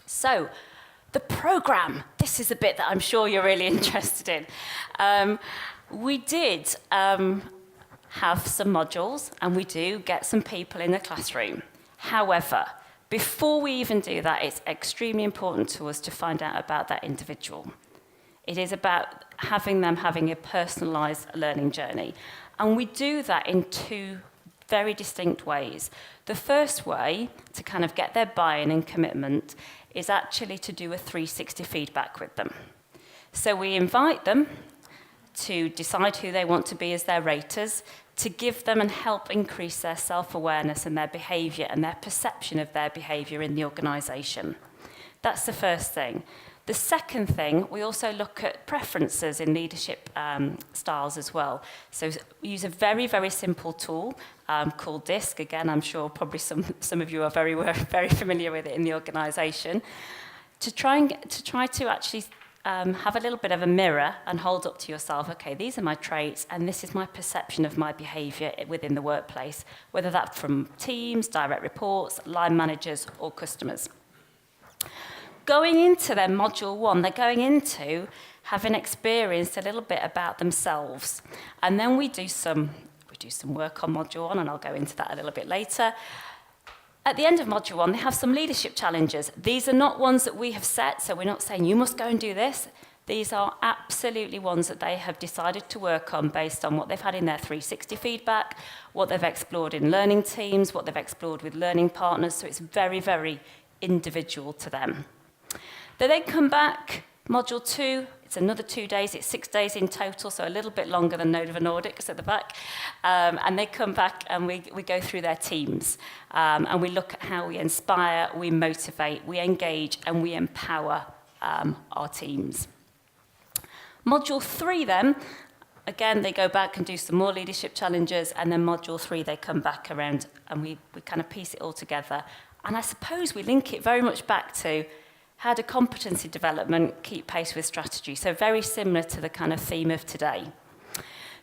So, the programme, this is a bit that I'm sure you're really interested in. We did have some modules, and we do get some people in the classroom. However, before we even do that, it's extremely important to us to find out about that individual. It is about having them having a personalised learning journey. And we do that in two very distinct ways. The first way to kind of get their buy-in and commitment is actually to do a 360 feedback with them. So we invite them to decide who they want to be as their raters, to give them and help increase their self-awareness and their behaviour and their perception of their behaviour in the organisation. That's the first thing. The second thing, we also look at preferences in leadership styles as well. So we use a very, very simple tool called DISC. Again, I'm sure probably some of you are very familiar with it in the organisation. To try to actually have a little bit of a mirror and hold up to yourself, okay, these are my traits and this is my perception of my behaviour within the workplace, whether that's from teams, direct reports, line managers or customers. Going into their module 1, they're going into having experienced a little bit about themselves. And then we do some work on module 1, and I'll go into that a little bit later. At the end of module 1, they have some leadership challenges. These are not ones that we have set, so we're not saying you must go and do this. These are absolutely ones that they have decided to work on based on what they've had in their 360 feedback, what they've explored in learning teams, what they've explored with learning partners, so it's very, very individual to them. They then come back, module 2, it's another 2 days, it's 6 days in total, so a little bit longer than Nova Nordics at the back. And they come back and we go through their teams. And we look at how we inspire, we motivate, we engage, and we empower our teams. Module 3 then, again, they go back and do some more leadership challenges, and then module 3, they come back around and we kind of piece it all together. And I suppose we link it very much back to how do competency development keep pace with strategy? So very similar to the kind of theme of today.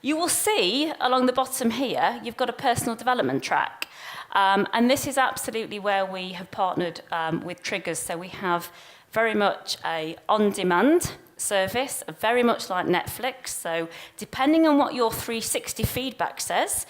You will see along the bottom here, you've got a personal development track. And this is absolutely where we have partnered with Triggerz. So we have very much a on-demand service, very much like Netflix. So depending on what your 360 feedback says,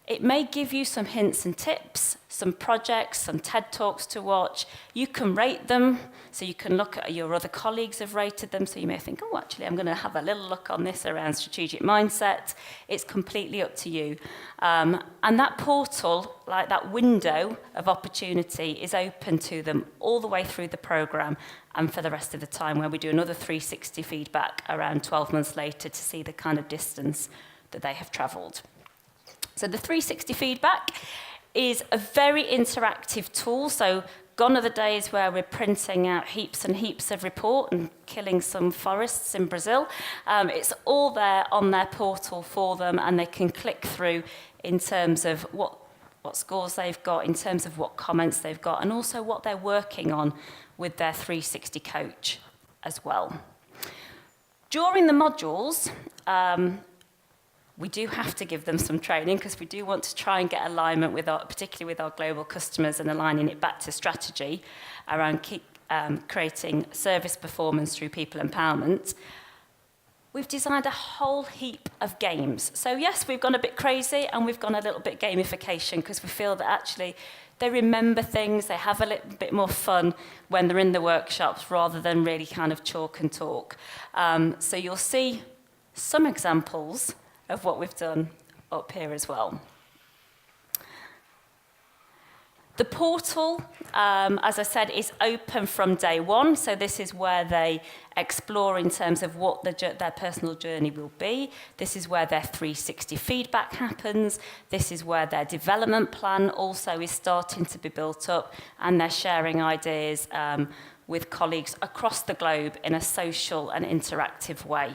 it may give you some hints and tips, some projects, some TED Talks to watch. You can rate them, so you can look at your other colleagues have rated them, so you may think, oh, actually, I'm going to have a little look on this around strategic mindset. It's completely up to you. And that portal, like that window of opportunity, is open to them all the way through the programme and for the rest of the time, where we do another 360 feedback around 12 months later to see the kind of distance that they have travelled. So the 360 feedback is a very interactive tool. So gone are the days where we're printing out heaps and heaps of report and killing some forests in Brazil. It's all there on their portal for them, and they can click through in terms of what scores they've got, in terms of what comments they've got, and also what they're working on with their 360 coach as well. During the modules, we do have to give them some training because we do want to try and get alignment with particularly with our global customers, and aligning it back to strategy around creating service performance through people empowerment. We've designed a whole heap of games. So yes, we've gone a bit crazy and we've gone a little bit gamification because we feel that actually they remember things, they have a little bit more fun when they're in the workshops rather than really kind of chalk and talk. So you'll see some examples of what we've done up here as well. The portal, as I said, is open from day one. So this is where they explore in terms of what their personal journey will be. This is where their 360 feedback happens. This is where their development plan also is starting to be built up, and they're sharing ideas with colleagues across the globe in a social and interactive way.